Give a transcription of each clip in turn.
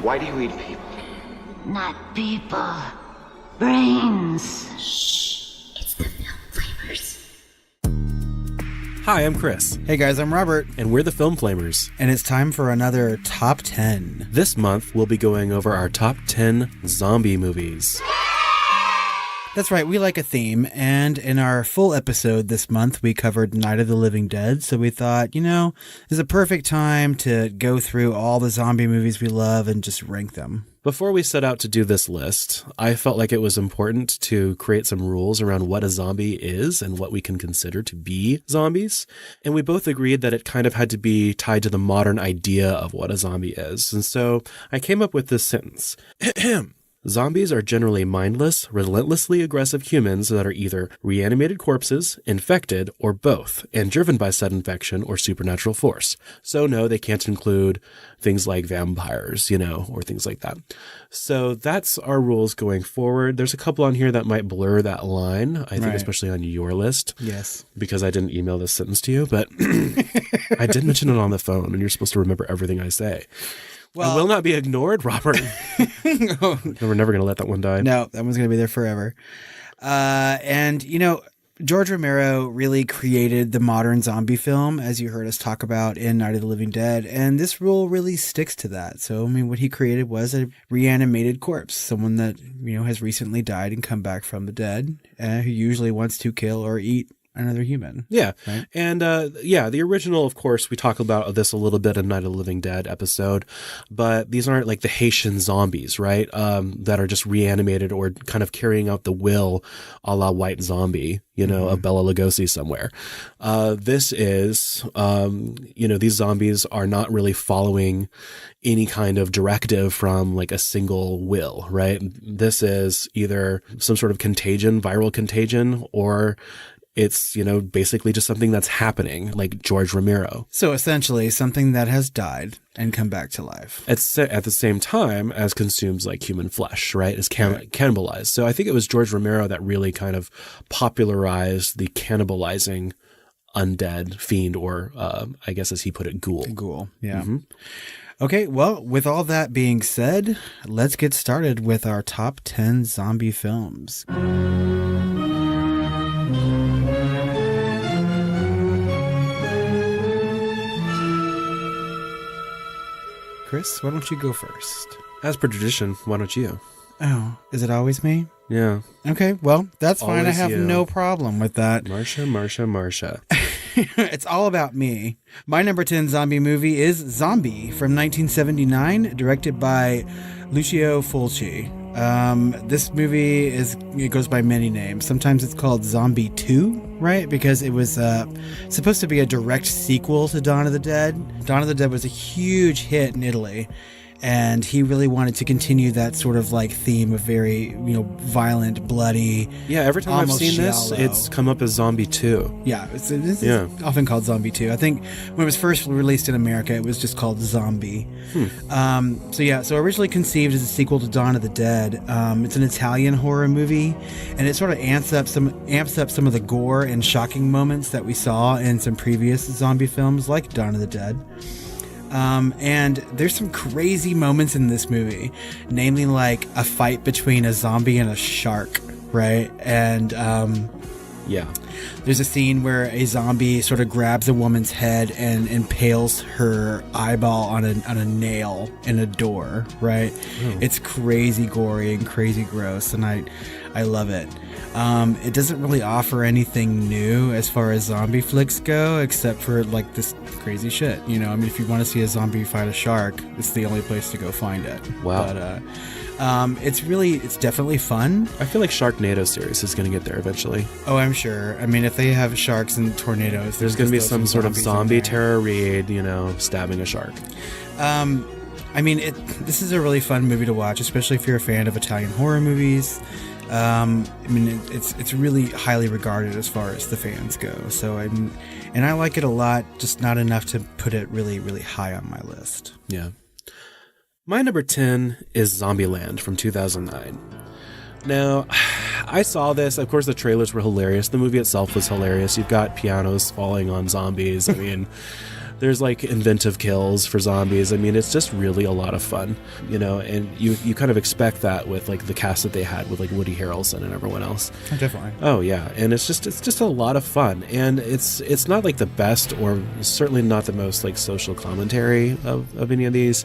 Why do you eat people? Not people. Brains. Shh. It's the film flavors. Hi, I'm Chris. Hey guys, I'm Robert. And we're the Film Flamers. And it's time for another Top 10. This month, we'll be going over our top 10 zombie movies. That's right, we like a theme, and in our full episode this month, we covered Night of the Living Dead, so we thought, this is a perfect time to go through all the zombie movies we love and just rank them. Before we set out to do this list, I felt like it was important to create some rules around what a zombie is and what we can consider to be zombies. And we both agreed that it kind of had to be tied to the modern idea of what a zombie is. And so I came up with this sentence. Zombies are generally mindless, relentlessly aggressive humans that are either reanimated corpses, infected, or both, and driven by said infection or supernatural force. So no, they can't include things like vampires, or things like that. So that's our rules going forward. There's a couple on here that might blur that line, I think, especially on your list. Yes. Because I didn't email this sentence to you, but I did mention it on the phone, and you're supposed to remember everything I say. Well, I will not be ignored, Robert. No, we're never going to let that one die. No, that one's going to be there forever. George Romero really created the modern zombie film, as you heard us talk about in Night of the Living Dead, and this rule really sticks to that. So, what he created was a reanimated corpse, someone that, has recently died and come back from the dead, who usually wants to kill or eat another human. Yeah. Right? And the original, of course, we talk about this a little bit in Night of the Living Dead episode, but these aren't like the Haitian zombies, right? That are just reanimated or kind of carrying out the will a la White Zombie, of Bela Lugosi somewhere. This is, these zombies are not really following any kind of directive from like a single will, right? This is either some sort of contagion, viral contagion, or it's, basically just something that's happening, like George Romero. So essentially something that has died and come back to life. It's at the same time as consumes like human flesh, right? Is cannibalized. So I think it was George Romero that really kind of popularized the cannibalizing undead fiend, or I guess as he put it, ghoul. Ghoul, yeah. Mm-hmm. Okay, well, with all that being said, let's get started with our top 10 zombie films. Chris, why don't you go first? As per tradition, why don't you? Oh, is it always me? Yeah. Okay, well, that's fine. Always I have no problem with that. Marsha. It's all about me. My number 10 zombie movie is Zombie from 1979, directed by Lucio Fulci. This movie it goes by many names. Sometimes it's called Zombie 2, right? Because it was supposed to be a direct sequel to Dawn of the Dead. Dawn of the Dead was a huge hit in Italy, and he really wanted to continue that sort of like theme of very, violent, bloody. Yeah, every time I've seen this, it's come up as Zombie 2. Yeah, it's often called Zombie 2. I think when it was first released in America, it was just called Zombie. So originally conceived as a sequel to Dawn of the Dead. It's an Italian horror movie, and it sort of amps up some of the gore and shocking moments that we saw in some previous zombie films like Dawn of the Dead. And there's some crazy moments in this movie, namely like a fight between a zombie and a shark, right? And there's a scene where a zombie sort of grabs a woman's head and impales her eyeball on a nail in a door, right? It's crazy gory and crazy gross, and I love it. It doesn't really offer anything new as far as zombie flicks go, except for like this crazy shit. If you want to see a zombie fight a shark, it's the only place to go find it. Wow. But it's definitely fun. I feel like Sharknado series is going to get there eventually. Oh, I'm sure. If they have sharks and tornadoes, there's going to be some sort of zombie Tara Reid, stabbing a shark. This is a really fun movie to watch, especially if you're a fan of Italian horror movies. It's really highly regarded as far as the fans go. So and I like it a lot, just not enough to put it really, really high on my list. Yeah. My number 10 is Zombieland from 2009. Now, I saw this. Of course, the trailers were hilarious. The movie itself was hilarious. You've got pianos falling on zombies. There's like inventive kills for zombies. I mean, it's just really a lot of fun, you know, and you kind of expect that with like the cast that they had with like Woody Harrelson and everyone else. Oh, definitely. Oh yeah, and it's just a lot of fun, and it's not like the best or certainly not the most like social commentary of any of these,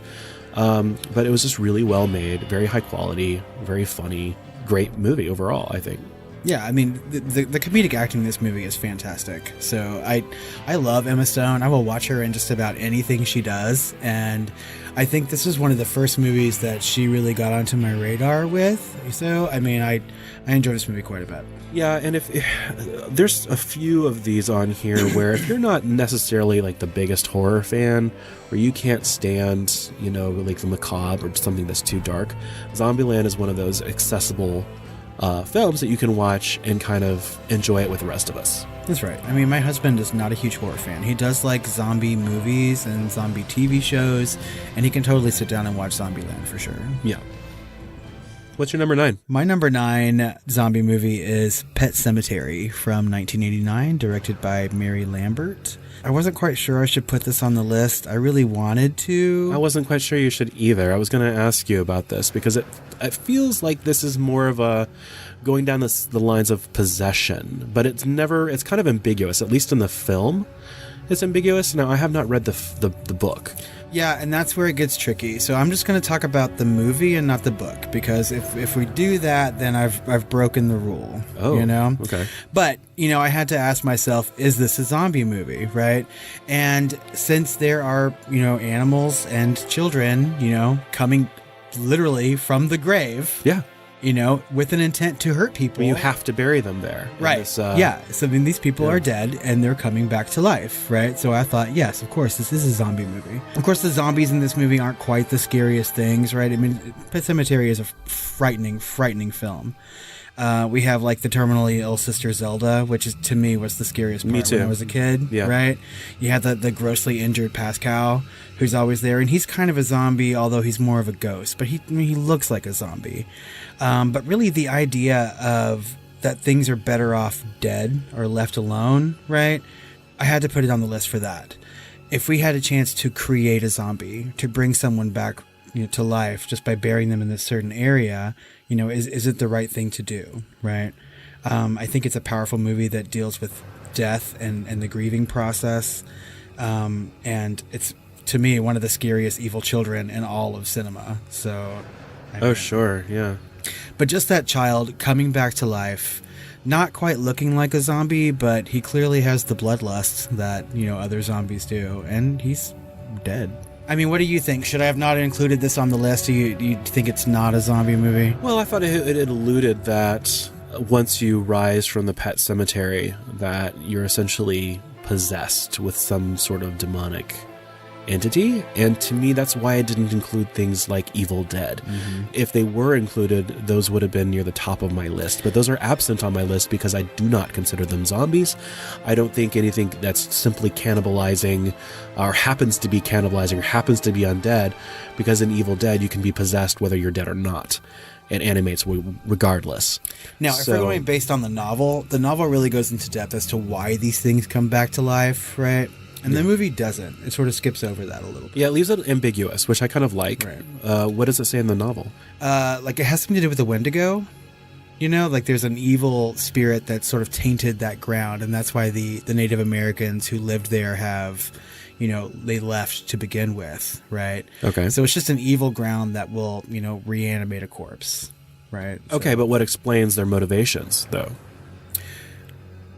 but it was just really well made, very high quality, very funny, great movie overall, I think. Yeah, I mean, the comedic acting in this movie is fantastic. So I love Emma Stone. I will watch her in just about anything she does. And I think this is one of the first movies that she really got onto my radar with. So, I mean, I enjoy this movie quite a bit. Yeah, and if there's a few of these on here where if you're not necessarily like the biggest horror fan, or you can't stand, you know, like the macabre or something that's too dark, Zombieland is one of those accessible films that you can watch and kind of enjoy it with the rest of us. That's right. I mean, my husband is not a huge horror fan. He does like zombie movies and zombie TV shows, and he can totally sit down and watch Zombieland for sure. Yeah. What's your number 9? My number 9 zombie movie is Pet Sematary from 1989, directed by Mary Lambert. I wasn't quite sure I should put this on the list. I really wanted to. I wasn't quite sure you should either. I was going to ask you about this because it feels like this is more of a going down the lines of possession, but it's kind of ambiguous, at least in the film. It's ambiguous. Now, I have not read the book. Yeah, and that's where it gets tricky. So I'm just going to talk about the movie and not the book, because if we do that, then I've broken the rule. Oh, you know? Okay. But, you know, I had to ask myself, is this a zombie movie, right? And since there are, you know, animals and children, you know, coming literally from the grave. Yeah. You know, with an intent to hurt people. Well, you have to bury them there. Right. Yeah. So, I mean, these people are dead and they're coming back to life, right? So I thought, yes, of course, this is a zombie movie. Of course, the zombies in this movie aren't quite the scariest things, right? I mean, Pet Sematary is a frightening, frightening film. We have like the terminally ill sister Zelda, which is to me was the scariest part when I was a kid. Yeah. Right. You have the grossly injured Pascal, who's always there, and he's kind of a zombie, although he's more of a ghost. But he looks like a zombie. But really, the idea of that things are better off dead or left alone, right? I had to put it on the list for that. If we had a chance to create a zombie, to bring someone back, you know, to life just by burying them in this certain area, you know, is it the right thing to do, right? I think it's a powerful movie that deals with death and the grieving process. And it's, to me, one of the scariest evil children in all of cinema. So, sure, yeah. But just that child coming back to life, not quite looking like a zombie, but he clearly has the bloodlust that, you know, other zombies do, and he's dead. I mean, what do you think? Should I have not included this on the list? Do you think it's not a zombie movie? Well, I thought it alluded that once you rise from the pet cemetery, that you're essentially possessed with some sort of demonic entity, and to me that's why I didn't include things like Evil Dead. Mm-hmm. If they were included, those would have been near the top of my list, but those are absent on my list because I do not consider them zombies. I don't think anything that's simply cannibalizing or happens to be cannibalizing or happens to be undead, because in Evil Dead you can be possessed whether you're dead or not. It animates regardless. Now, if we're going based on the novel really goes into depth as to why these things come back to life, right? And the movie doesn't. It sort of skips over that a little bit. Yeah, it leaves it ambiguous, which I kind of like. Right. What does it say in the novel? Like, it has something to do with the Wendigo. You know, like there's an evil spirit that sort of tainted that ground, and that's why the Native Americans who lived there have, you know, they left to begin with, right? Okay. So it's just an evil ground that will, you know, reanimate a corpse, right? Okay, but what explains their motivations, though?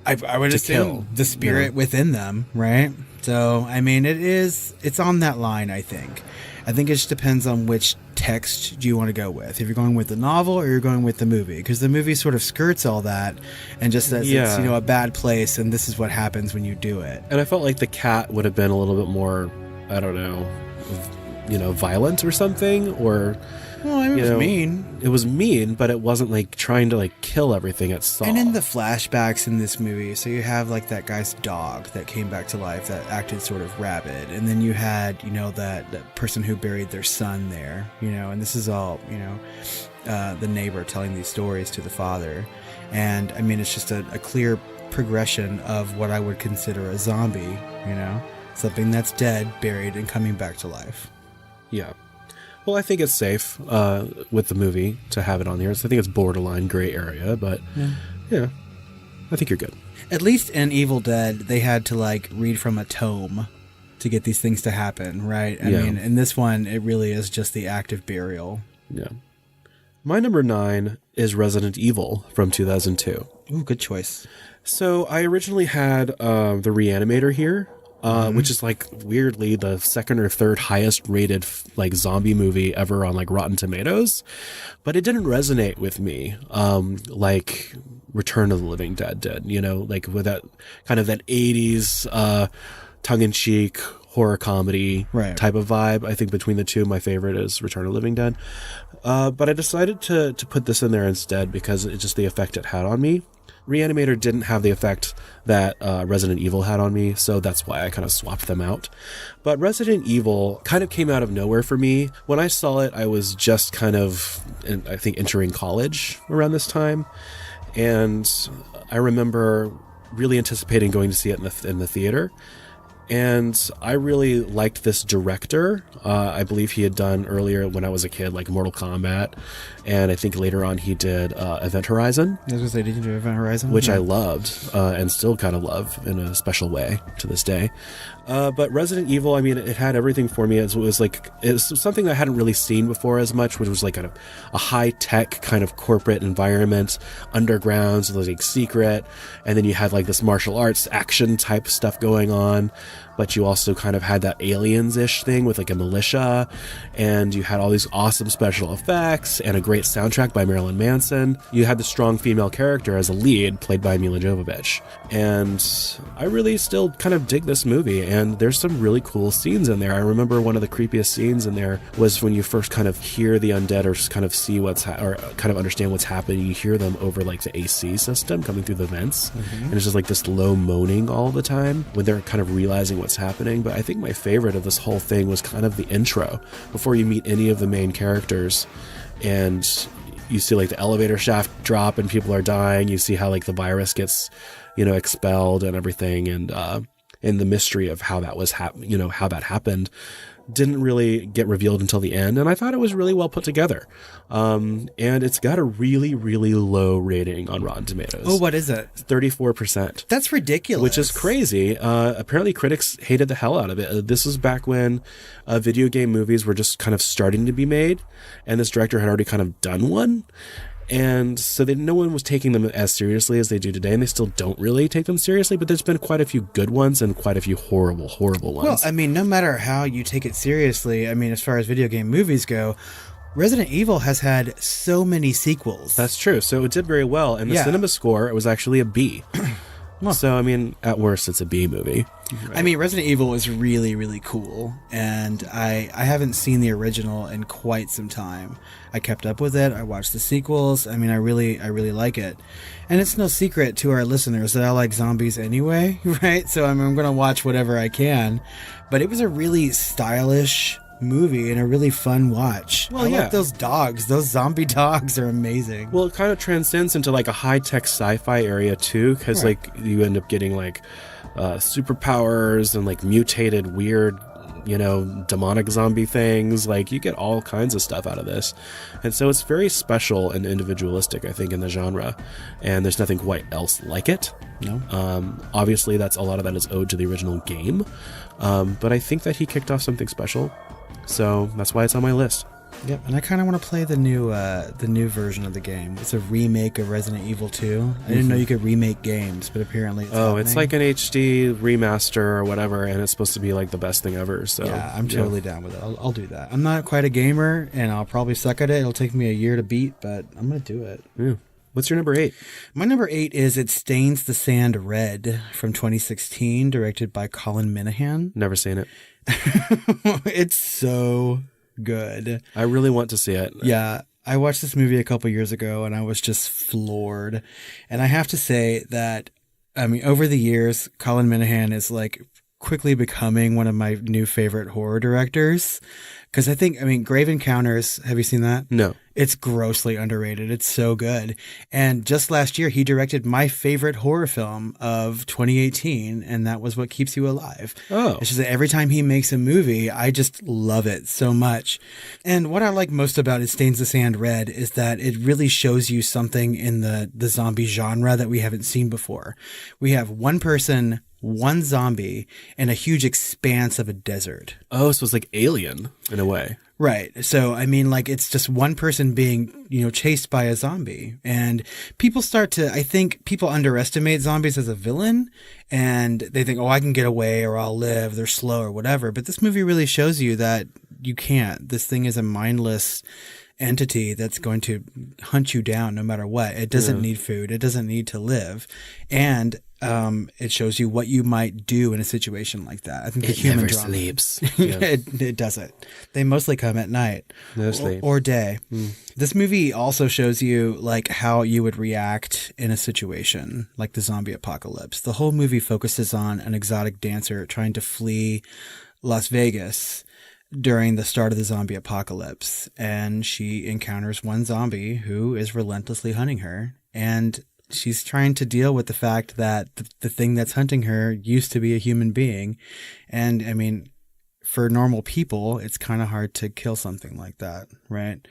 I would assume the spirit within them, right? So, I mean, it's on that line, I think. I think it just depends on which text you want to go with. If you're going with the novel or you're going with the movie. Because the movie sort of skirts all that and just says it's, you know, a bad place and this is what happens when you do it. And I felt like the cat would have been a little bit more, I don't know, you know, violent or something, or... Well, it was mean. It was mean, but it wasn't like trying to like kill everything it saw. And in the flashbacks in this movie, so you have like that guy's dog that came back to life that acted sort of rabid, and then you had, you know, that person who buried their son there, you know, and this is all, you know, the neighbor telling these stories to the father, and I mean it's just a clear progression of what I would consider a zombie, you know. something that's dead, buried, and coming back to life. Yeah. Well, I think it's safe with the movie to have it on here. So I think it's borderline gray area, but yeah, I think you're good. At least in Evil Dead, they had to like read from a tome to get these things to happen, right? I mean, in this one, it really is just the act of burial. Yeah. My number 9 is Resident Evil from 2002. Ooh, good choice. So I originally had the Reanimator here, which is like weirdly the second or third highest rated like zombie movie ever on like Rotten Tomatoes, but it didn't resonate with me like Return of the Living Dead did, you know, like with that kind of that 80s tongue-in-cheek horror comedy type of vibe. I think between the two, my favorite is Return of the Living Dead. But I decided to put this in there instead because it's just the effect it had on me. Reanimator didn't have the effect that Resident Evil had on me, so that's why I kind of swapped them out. But Resident Evil kind of came out of nowhere for me. When I saw it, I was just kind of, I think, entering college around this time. And I remember really anticipating going to see it in the theater. And I really liked this director. I believe he had done earlier when I was a kid, like Mortal Kombat. And I think later on he did Event Horizon. I was going to say, did you do Event Horizon? Which I loved and still kind of love in a special way to this day. But Resident Evil, I mean, it had everything for me. It was something I hadn't really seen before as much, which was like a high-tech kind of corporate environment, underground, so it was like secret. And then you had like this martial arts action type stuff going on. But you also kind of had that aliens-ish thing with like a militia, and you had all these awesome special effects and a great soundtrack by Marilyn Manson. You had the strong female character as a lead, played by Mila Jovovich. And I really still kind of dig this movie, and there's some really cool scenes in there. I remember one of the creepiest scenes in there was when you first kind of hear the undead or just kind of see or kind of understand what's happening. You hear them over like the AC system coming through the vents, and it's just like this low moaning all the time when they're kind of realizing what's happening. But I think my favorite of this whole thing was kind of the intro before you meet any of the main characters, and you see like the elevator shaft drop and people are dying. You see how like the virus gets, expelled and everything, and the mystery of how that was how that happened didn't really get revealed until the end, and I thought it was really well put together. And it's got a really, really low rating on Rotten Tomatoes. Oh, what is it? 34%. That's ridiculous. Which is crazy. Apparently critics hated the hell out of it. This was back when video game movies were just kind of starting to be made, and this director had already kind of done one. And so no one was taking them as seriously as they do today, and they still don't really take them seriously, but there's been quite a few good ones and quite a few horrible, horrible ones. Well, I mean, no matter how you take it seriously, I mean, as far as video game movies go, Resident Evil has had so many sequels. That's true. So it did very well, and the cinema score, it was actually a B. Well, so, I mean, at worst, it's a B movie. Right. I mean, Resident Evil is really, really cool, and I haven't seen the original in quite some time. I kept up with it. I watched the sequels. I mean, I really like it. And it's no secret to our listeners that I like zombies anyway, right? So I'm going to watch whatever I can. But it was a really stylish movie and a really fun watch. Well, I like those dogs. Those zombie dogs are amazing. Well, it kind of transcends into like a high-tech sci-fi area too, because like you end up getting like superpowers and like mutated weird, demonic zombie things. Like you get all kinds of stuff out of this, and so it's very special and individualistic, I think, in the genre, and there's nothing quite else like it. No. Obviously a lot of that is owed to the original game, but I think that he kicked off something special. So that's why it's on my list. Yep, and I kind of want to play the new version of the game. It's a remake of Resident Evil 2. I didn't know you could remake games, but apparently it's happening. It's like an HD remaster or whatever, and it's supposed to be like the best thing ever. So yeah, I'm totally down with it. I'll do that. I'm not quite a gamer, and I'll probably suck at it. It'll take me a year to beat, but I'm going to do it. Yeah. What's your number 8? My number 8 is It Stains the Sand Red from 2016, directed by Colin Minahan. Never seen it. It's so good. I really want to see it. Yeah. I watched this movie a couple years ago and I was just floored. And I have to say that, I mean, over the years, Colin Minahan is like quickly becoming one of my new favorite horror directors. Because I mean, Grave Encounters, have you seen that? No. It's grossly underrated. It's so good. And just last year, he directed my favorite horror film of 2018, and that was What Keeps You Alive. Oh. It's just that every time he makes a movie, I just love it so much. And what I like most about It Stains the Sand Red is that it really shows you something in the zombie genre that we haven't seen before. We have one person, one zombie, and a huge expanse of a desert. Oh, so it's like Alien in a way. Right. So, I mean, like, it's just one person being, chased by a zombie. And I think people underestimate zombies as a villain, and they think, oh, I can get away or I'll live, they're slow or whatever. But this movie really shows you that you can't. This thing is a mindless entity that's going to hunt you down no matter what. It doesn't need food. It doesn't need to live. And it shows you what you might do in a situation like that. I think the human never drama sleeps. Yeah. it doesn't. They mostly come at night or day. This movie also shows you like how you would react in a situation like the zombie apocalypse. The whole movie focuses on an exotic dancer trying to flee Las Vegas during the start of the zombie apocalypse, and she encounters one zombie who is relentlessly hunting her, and she's trying to deal with the fact that the thing that's hunting her used to be a human being. And I mean, for normal people, it's kind of hard to kill something like that, right?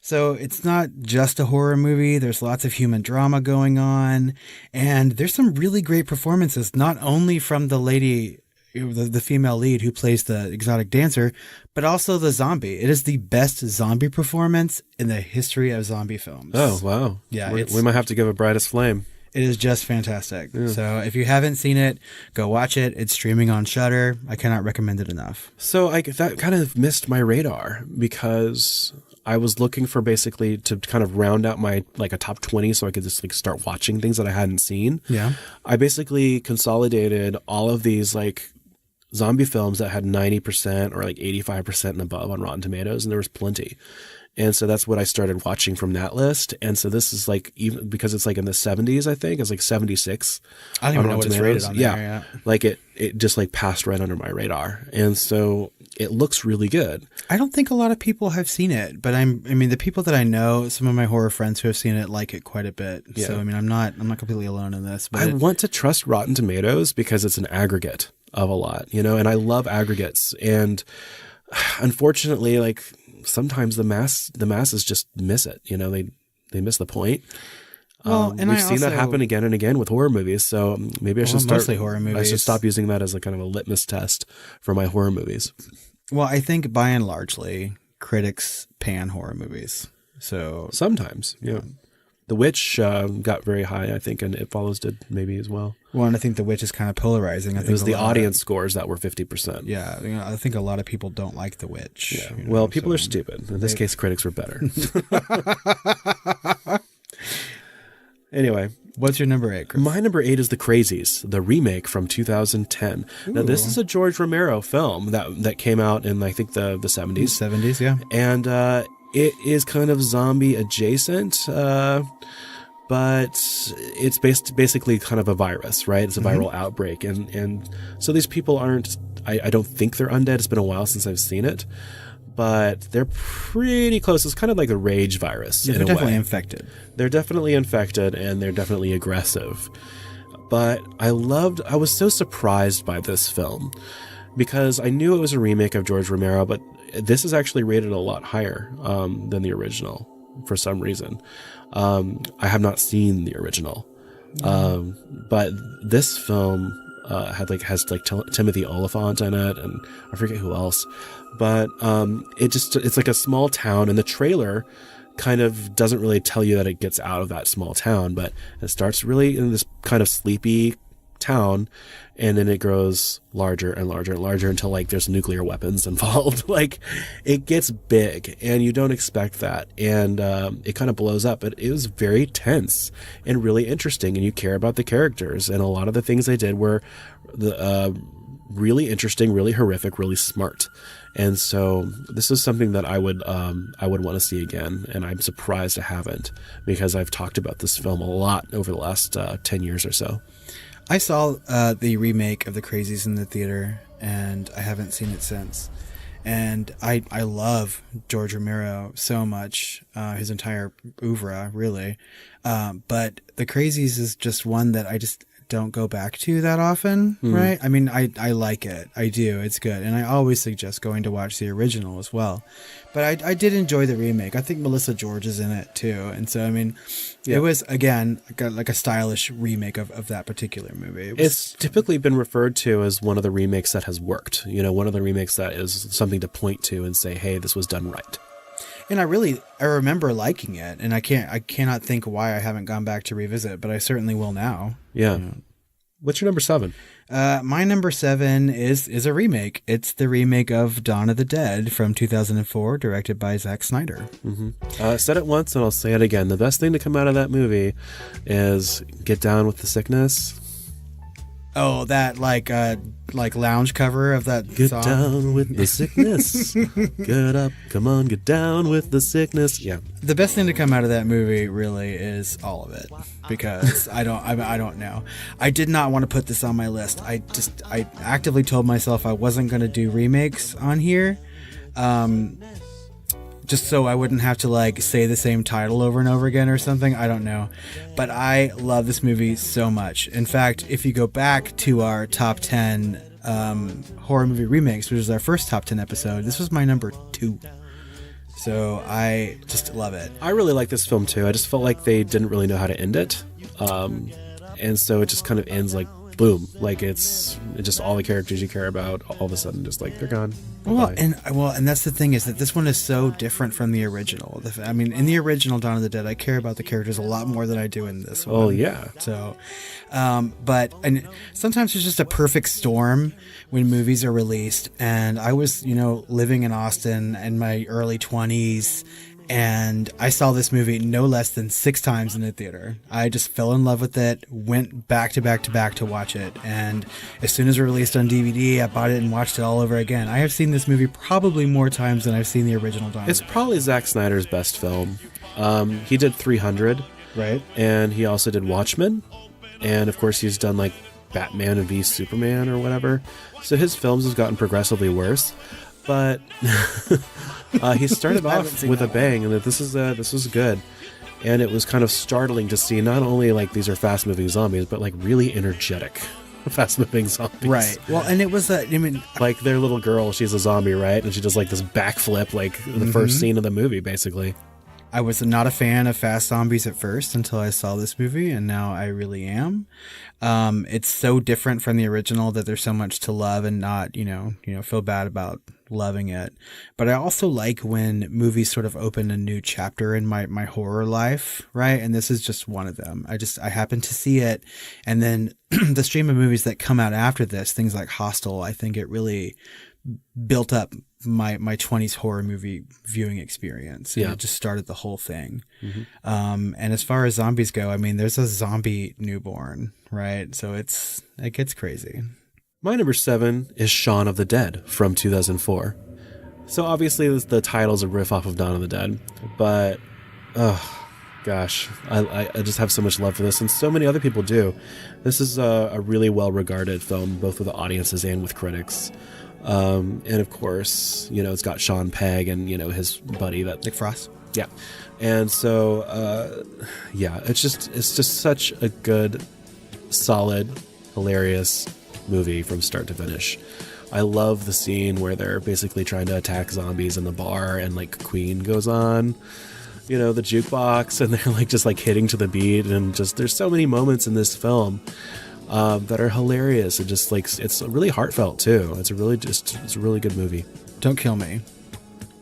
So it's not just a horror movie. There's lots of human drama going on, and there's some really great performances, not only from the lady, the female lead who plays the exotic dancer, but also the zombie. It is the best zombie performance in the history of zombie films. Oh, wow. Yeah. We might have to give it Brightest Flame. It is just fantastic. Yeah. So if you haven't seen it, go watch it. It's streaming on Shudder. I cannot recommend it enough. So that kind of missed my radar because I was looking for basically to kind of round out my like a top 20 so I could just like start watching things that I hadn't seen. Yeah. I basically consolidated all of these like zombie films that had 90% or like 85% and above on Rotten Tomatoes, and there was plenty. And so that's what I started watching from that list. And so this is like, even because it's like in the 70s, I think it's like 76. I don't even know what it's rated on there. Yeah. Like it just like passed right under my radar. And so it looks really good. I don't think a lot of people have seen it, but I mean, the people that I know, some of my horror friends who have seen it like it quite a bit. Yeah. So, I mean, I'm not completely alone in this, but I want to trust Rotten Tomatoes because it's an aggregate of a lot, and I love aggregates. And unfortunately, like sometimes the masses just miss it. They miss the point. Well, and we've seen that happen again and again with horror movies. So maybe I should start. Mostly horror movies. I should stop using that as a kind of a litmus test for my horror movies. Well, I think by and largely critics pan horror movies. So sometimes, yeah. The Witch got very high, I think, and It Follows did maybe as well. Well, and I think The Witch is kind of polarizing. I think it was the audience scores that were 50%. Yeah, I think a lot of people don't like The Witch. Yeah. Well, people are stupid. In this case, critics were better. Anyway. What's your number 8, Chris? My number 8 is The Crazies, the remake from 2010. Ooh. Now, this is a George Romero film that came out in, I think, the 70s. 70s, yeah. And it is kind of zombie adjacent, but it's basically kind of a virus, right? It's a viral outbreak. And so these people aren't, I don't think they're undead. It's been a while since I've seen it, but they're pretty close. It's kind of like a rage virus. Yeah, they're definitely infected. They're definitely infected, and they're definitely aggressive. But I was so surprised by this film because I knew it was a remake of George Romero, but this is actually rated a lot higher than the original for some reason. I have not seen the original, but this film has Timothy Olyphant in it, and I forget who else. But it's like a small town, and the trailer kind of doesn't really tell you that it gets out of that small town, but it starts really in this kind of sleepy town, and then it grows larger and larger and larger until like there's nuclear weapons involved. Like it gets big, and you don't expect that, and it kind of blows up. But it was very tense and really interesting, and you care about the characters, and a lot of the things they did were really interesting, really horrific, really smart. And so this is something that I would want to see again, and I'm surprised I haven't, because I've talked about this film a lot over the last 10 years or so. I saw the remake of The Crazies in the theater, and I haven't seen it since. And I love George Romero so much, his entire oeuvre, really. But The Crazies is just one that I just don't go back to that often, right? I mean, I like it. I do. It's good. And I always suggest going to watch the original as well. But I did enjoy the remake. I think Melissa George is in it too. And so, I mean, it was, again, like a stylish remake of that particular movie. It's typically been referred to as one of the remakes that has worked. You know, one of the remakes that is something to point to and say, hey, this was done right. And I remember liking it, and I cannot think why I haven't gone back to revisit it, but I certainly will now. Yeah. What's your number 7? My number 7 is a remake. It's the remake of Dawn of the Dead from 2004, directed by Zack Snyder. I said it once and I'll say it again. The best thing to come out of that movie is Get Down with the Sickness. Oh, that like lounge cover of that Get song. down with the sickness. Get up, come on, get down with the sickness. Yeah. The best thing to come out of that movie really is all of it, because I don't know. I did not want to put this on my list. I actively told myself I wasn't going to do remakes on here. Just so I wouldn't have to like say the same title over and over again or something. I don't know. But I love this movie so much. In fact, if you go back to our top 10 horror movie remakes, which was our first top 10 episode, this was my number 2. So I just love it. I really like this film too. I just felt like they didn't really know how to end it. And so it just kind of ends like boom. Like it's just all the characters you care about all of a sudden just like they're gone. Well, and that's the thing, is that this one is so different from the original. I mean, in the original Dawn of the Dead, I care about the characters a lot more than I do in this one. Oh yeah. So, and sometimes there's just a perfect storm when movies are released. And I was, living in Austin in my early 20s. And I saw this movie no less than 6 times in the theater. I just fell in love with it, went back to back to back to watch it. And as soon as it released on DVD, I bought it and watched it all over again. I have seen this movie probably more times than I've seen the original Dawn. It's probably Zack Snyder's best film. He did 300. Right. And he also did Watchmen. And of course he's done like Batman v Superman or whatever. So his films have gotten progressively worse. But he started off with a bang, and that this was good, and it was kind of startling to see not only like these are fast moving zombies, but like really energetic fast moving zombies. Right. Well, and it was like their little girl, she's a zombie, right? And she does like this backflip, like in the first scene of the movie, basically. I was not a fan of fast zombies at first until I saw this movie, and now I really am. It's so different from the original that there's so much to love and not, feel bad about loving it. But I also like when movies sort of open a new chapter in my horror life, right? And this is just one of them. I happened to see it, and then the stream of movies that come out after this, things like Hostel, I think it really built up my 20s horror movie viewing experience. And it just started the whole thing. And as far as zombies go, I mean, there's a zombie newborn, right? So it gets crazy. My number 7 is Shaun of the Dead from 2004. So obviously the title's a riff off of Dawn of the Dead, but gosh, I just have so much love for this, and so many other people do. This is a really well-regarded film, both with the audiences and with critics. And of course, it's got Sean Pegg and, his buddy, that Nick Frost. Yeah. And so, it's just such a good, solid, hilarious movie from start to finish. I love the scene where they're basically trying to attack zombies in the bar and like Queen goes on, the jukebox, and they're like just like hitting to the beat, and just there's so many moments in this film that are hilarious, and just like it's really heartfelt too. It's a really good movie. Don't kill me.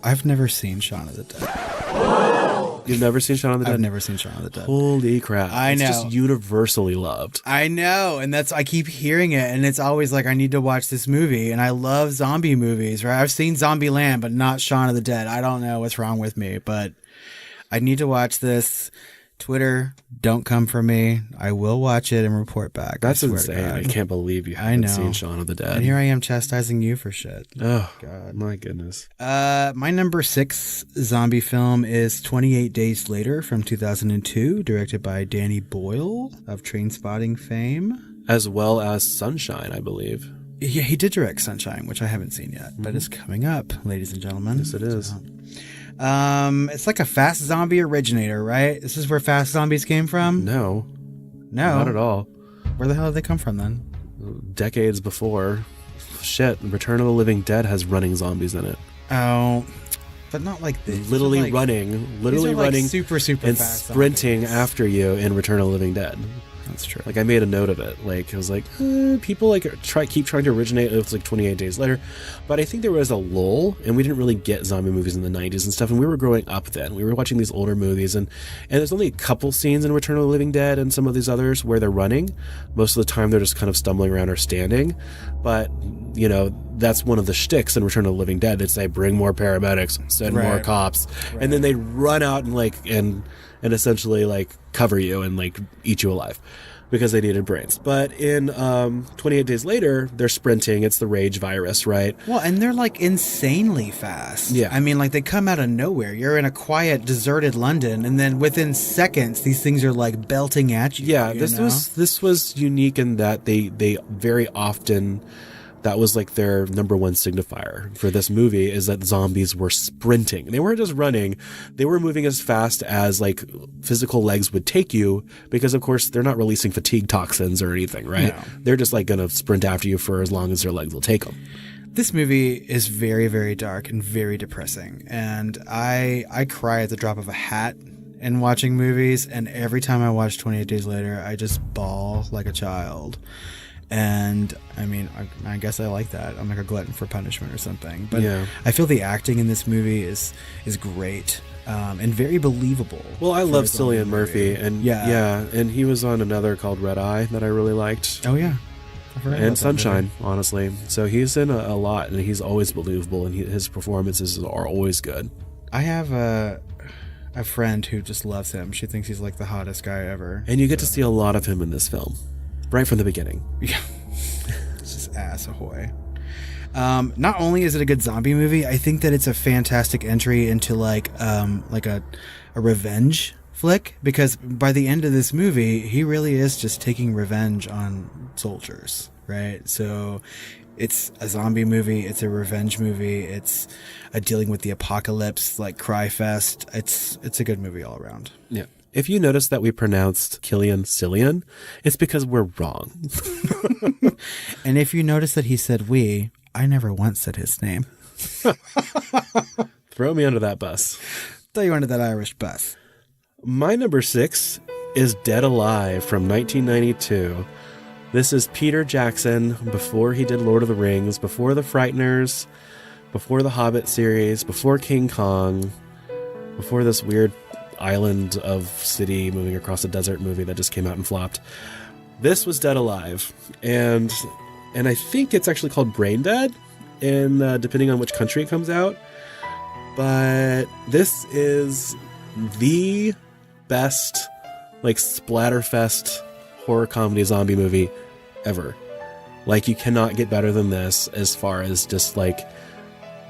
I've never seen Shaun of the Dead. You've never seen Shaun of the Dead? I've never seen Shaun of the Dead. Holy crap. I know. It's just universally loved. I know, and I keep hearing it, and it's always like, I need to watch this movie, and I love zombie movies, right? I've seen Zombieland, but not Shaun of the Dead. I don't know what's wrong with me, but I need to watch this. Twitter, don't come for me. I will watch it and report back. That's insane. I can't believe you haven't seen Shaun of the Dead. And here I am chastising you for shit. Oh, God. My goodness. My number 6 zombie film is 28 Days Later from 2002, directed by Danny Boyle of Trainspotting fame. as well as Sunshine, I believe. Yeah, he did direct Sunshine, which I haven't seen yet, but it's coming up, ladies and gentlemen. Yes, it is. It's like a Fast Zombie originator, right? This is where Fast Zombies came from? No, No. not at all. Where the hell did they come from then? Decades before. Shit, Return of the Living Dead has running zombies in it. Oh, but not like this. Literally running super and fast sprinting zombies. after you in Return of the Living Dead. That's true. Like, I made a note of it. Like, I was like, people like keep trying to originate. It was like 28 Days Later, but I think there was a lull, and we didn't really get zombie movies in the 90s and stuff. And we were growing up then. We were watching these older movies, and there's only a couple scenes in Return of the Living Dead and some of these others where they're running. Most of the time, they're just kind of stumbling around or standing. But you know, that's one of the shticks in Return of the Living Dead. It's like, bring more paramedics, send more cops, and then they run out and like and essentially like cover you and like eat you alive, because they needed brains. But in 28 Days Later, they're sprinting. It's the rage virus, right? Well, and they're like insanely fast. Yeah. I mean, like they come out of nowhere. You're in a quiet, deserted London, and then within seconds, these things are like belting at you. Yeah, you this was unique in that they very often, that was like their number one signifier for this movie, is that zombies were sprinting. They weren't just running. They were moving as fast as like physical legs would take you, because of course they're not releasing fatigue toxins or anything, right? No. They're just like going to sprint after you for as long as their legs will take them. This movie is very, very dark and very depressing. And I cry at the drop of a hat in watching movies. And every time I watch 28 Days Later, I just bawl like a child. And I mean, I guess I like that. I'm like a glutton for punishment or something. But Yeah. I feel the acting in this movie is great and very believable. Well, I for love a zombie Cillian Murphy, movie. and Yeah. and he was on another called Red Eye that I really liked. Oh yeah, I forgot about And that Sunshine, honestly. So he's in a lot, and he's always believable, and his performances are always good. I have a friend who just loves him. She thinks he's like the hottest guy ever. And you get to see a lot of him in this film, right from the beginning. Yeah, it's just ass ahoy. Not only is it a good zombie movie, I think that it's a fantastic entry into like a revenge flick, because by the end of this movie, he really is just taking revenge on soldiers, right? So it's a zombie movie, it's a revenge movie, it's a dealing with the apocalypse, like cry fest. It's a good movie all around. Yeah. If you notice that we pronounced Cillian, it's because we're wrong. And if you notice that he said we, I never once said his name. Throw me under that bus. Throw you under that Irish bus. My number 6 is Dead Alive from 1992. This is Peter Jackson before he did Lord of the Rings, before The Frighteners, before the Hobbit series, before King Kong, before this weird island of city moving across a desert movie that just came out and flopped. This was Dead Alive, and I think it's actually called Brain Dead, and depending on which country it comes out. But this is the best like splatterfest horror comedy zombie movie ever. Like, you cannot get better than this as far as just like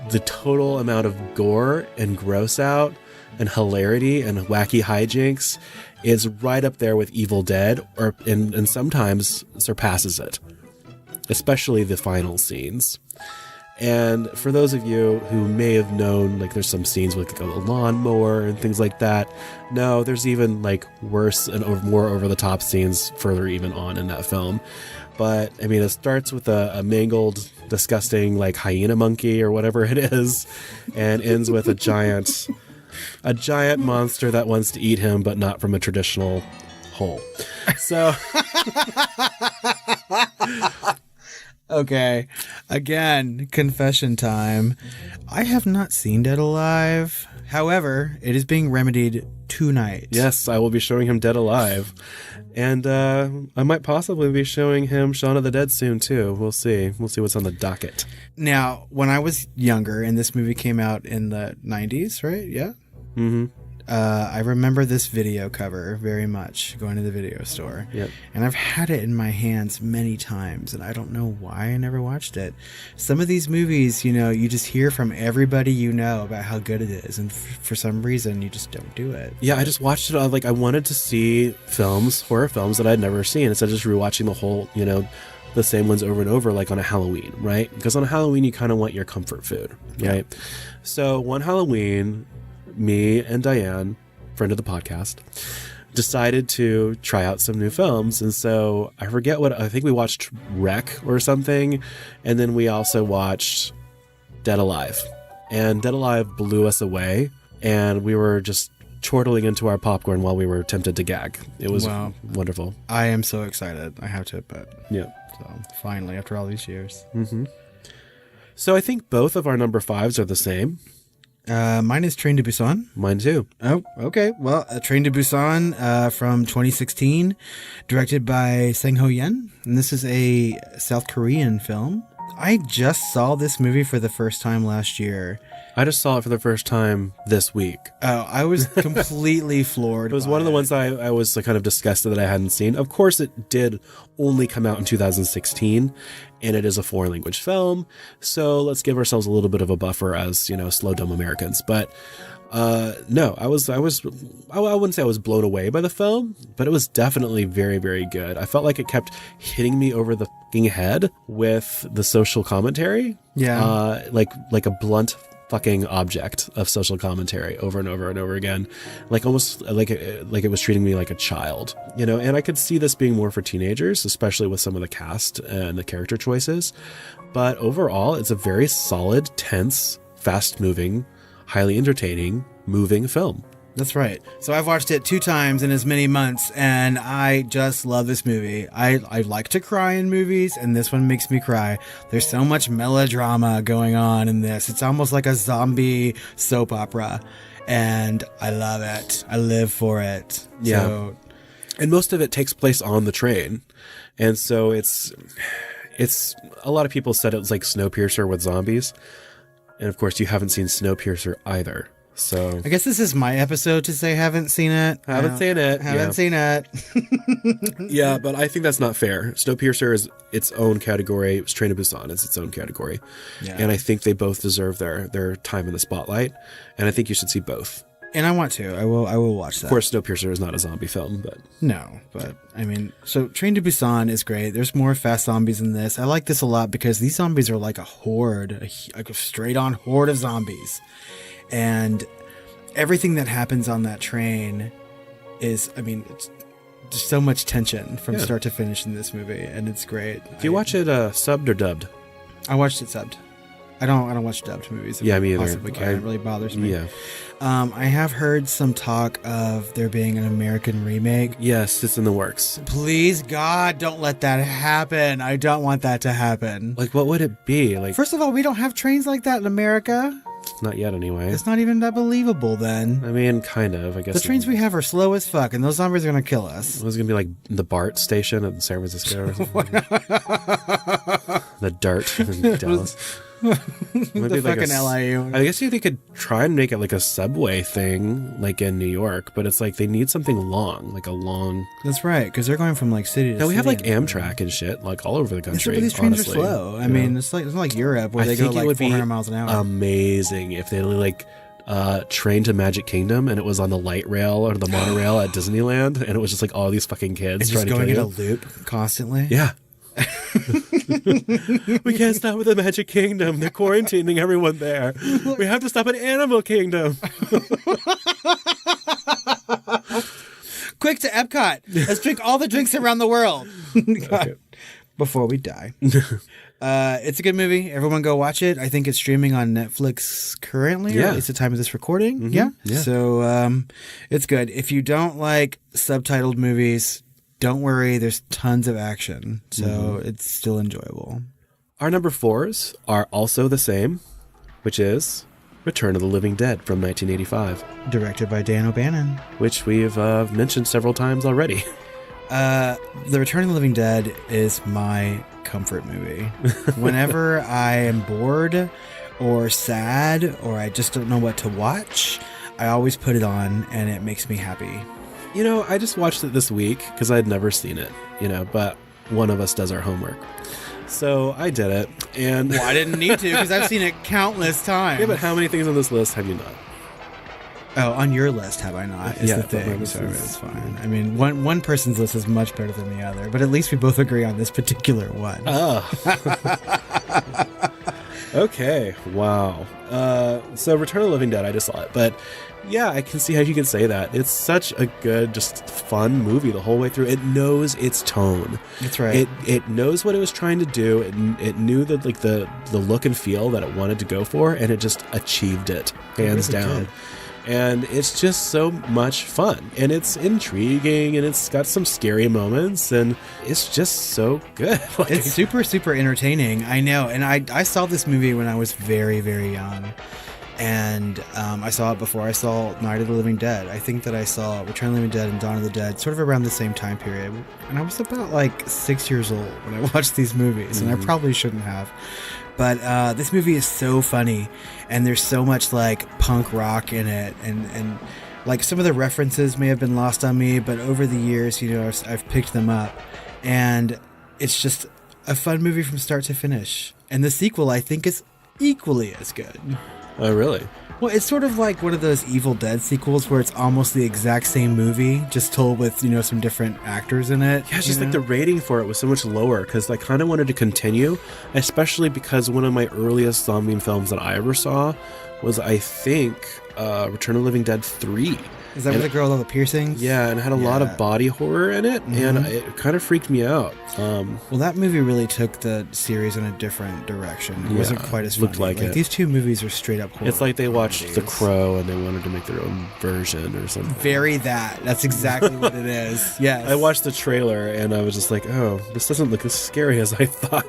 the total amount of gore and gross out and hilarity and wacky hijinks is right up there with Evil Dead, and sometimes surpasses it, especially the final scenes. And for those of you who may have known, like, there's some scenes with like a lawnmower and things like that. No, there's even like worse and more over the top scenes further even on in that film. But I mean, it starts with a mangled, disgusting like hyena monkey or whatever it is, and ends with a giant monster that wants to eat him, but not from a traditional hole. So. Okay, again, confession time. I have not seen Dead Alive. However, it is being remedied tonight. Yes, I will be showing him Dead Alive. And I might possibly be showing him Shaun of the Dead soon, too. We'll see. We'll see what's on the docket. Now, when I was younger, and this movie came out in the 90s, right? Yeah? Mm-hmm. I remember this video cover very much, going to the video store. Yep. And I've had it in my hands many times, and I don't know why I never watched it. Some of these movies, you know, you just hear from everybody you know about how good it is, and for some reason, you just don't do it. Yeah, I just watched it. Like, I wanted to see horror films that I'd never seen, instead of just rewatching the whole, you know, the same ones over and over, like on a Halloween, right? Because on a Halloween, you kind of want your comfort food, right? Yeah. So one Halloween, me and Diane, friend of the podcast, decided to try out some new films. And so I forget I think we watched Wreck or something. And then we also watched Dead Alive. And Dead Alive blew us away. And we were just chortling into our popcorn while we were tempted to gag. It was wonderful. I am so excited, I have to admit. Yeah. So finally, after all these years. Mm-hmm. So I think both of our number 5s are the same. Mine is Train to Busan. Mine too. Oh, okay. Well, Train to Busan from 2016, directed by Sang Ho Yen. And this is a South Korean film. I just saw this movie for the first time last year. I just saw it for the first time this week. Oh, I was completely floored. It was one of the ones I was kind of disgusted that I hadn't seen. Of course, it did only come out in 2016, and it is a foreign language film. So let's give ourselves a little bit of a buffer as, you know, slow, dumb Americans. But no, I wouldn't say I was blown away by the film, but it was definitely very, very good. I felt like it kept hitting me over the fucking head with the social commentary. Yeah. Like a blunt fucking object of social commentary over and over and over again, like almost like it was treating me like a child, you know. And I could see this being more for teenagers, especially with some of the cast and the character choices. But overall, it's a very solid, tense, fast-moving, highly entertaining, moving film. That's right. So I've watched it 2 times in as many months, and I just love this movie. I like to cry in movies, and this one makes me cry. There's so much melodrama going on in this. It's almost like a zombie soap opera, and I love it. I live for it. Yeah. So, and most of it takes place on the train. And so it's a lot of people said it was like Snowpiercer with zombies. And of course, you haven't seen Snowpiercer either. So I guess this is my episode to say haven't seen it. Haven't seen it. Yeah, but I think that's not fair. Snowpiercer is its own category. Train to Busan is its own category. Yeah. And I think they both deserve their time in the spotlight. And I think you should see both. And I want to. I will watch that. Of course, Snowpiercer is not a zombie film, but... No, but, I mean, so Train to Busan is great. There's more fast zombies in this. I like this a lot because these zombies are like a horde, like a straight-on horde of zombies. And everything that happens on that train is, I mean, it's just so much tension from start to finish in this movie, and it's great. Do you watch it subbed or dubbed? I watched it subbed. I don't watch dubbed movies. Yeah, me either. Possibly can. It really bothers me. Yeah. I have heard some talk of there being an American remake. Yes, it's in the works. Please, God, don't let that happen. I don't want that to happen. Like, what would it be? Like, first of all, we don't have trains like that in America. Not yet, anyway. It's not even that believable, then. I mean, kind of, I guess. The trains we have are slow as fuck, and those zombies are going to kill us. It was going to be like the BART station in San Francisco or something. The DART in Dallas. The fucking LIU. I guess they could try and make it like a subway thing, like in New York, but it's like they need something long, like a long... That's right, because they're going from like city to city. No, we have like Amtrak and shit, like all over the country. But these trains honestly. are slow. I mean, it's not like Europe where they go like 400 miles an hour. Amazing if they like Train to Magic Kingdom and it was on the light rail or the monorail at Disneyland, and it was just like all these fucking kids trying to going in a loop constantly. Yeah. We can't stop with the Magic Kingdom. They're quarantining everyone there. We have to stop at Animal Kingdom. Quick to Epcot. Let's drink all the drinks around the world. Okay. Before we die. It's a good movie. Everyone go watch it. I think it's streaming on Netflix currently. Yeah. It's the time of this recording. Mm-hmm. Yeah. So it's good. If you don't like subtitled movies, don't worry, there's tons of action, so it's still enjoyable. Our number 4s are also the same, which is Return of the Living Dead from 1985. Directed by Dan O'Bannon. Which we've mentioned several times already. The Return of the Living Dead is my comfort movie. Whenever I am bored or sad or I just don't know what to watch, I always put it on, and it makes me happy. You know, I just watched it this week because I'd never seen it, but one of us does our homework. So I did it, and... Well, I didn't need to because I've seen it countless times. Yeah, but how many things on this list have you not? Oh, on your list, have I not? Is the thing. So it's fine. I mean, one person's list is much better than the other, but at least we both agree on this particular one. Oh. Okay. Wow. So Return of the Living Dead, I just saw it, but yeah, I can see how you can say that. It's such a good, just fun movie the whole way through. It knows its tone. That's right. It knows what it was trying to do. It knew that the look and feel that it wanted to go for, and it just achieved it, hands down. And it's just so much fun, and it's intriguing, and it's got some scary moments, and it's just so good. It's super, super entertaining. I know. And I saw this movie when I was very, very young. And I saw it before I saw Night of the Living Dead. I think that I saw Return of the Living Dead and Dawn of the Dead sort of around the same time period. And I was about like 6 years old when I watched these movies, and I probably shouldn't have. But this movie is so funny, and there's so much like punk rock in it, and like some of the references may have been lost on me, but over the years, I've picked them up, and it's just a fun movie from start to finish. And the sequel, I think, is equally as good. Oh, really? Well, it's sort of like one of those Evil Dead sequels where it's almost the exact same movie, just told with, some different actors in it. Yeah, it's just like the rating for it was so much lower because I kind of wanted to continue, especially because one of my earliest zombie films that I ever saw was, I think, Return of the Living Dead 3. Is that with the girl with all the piercings? Yeah, and it had a lot of body horror in it, and it kind of freaked me out. Well, that movie really took the series in a different direction. It wasn't quite as funny. Looked like it. These two movies are straight up horror. It's like they watched The Crow and they wanted to make their own version or something. Very that. That's exactly what it is. Yes. I watched the trailer and I was just like, oh, this doesn't look as scary as I thought.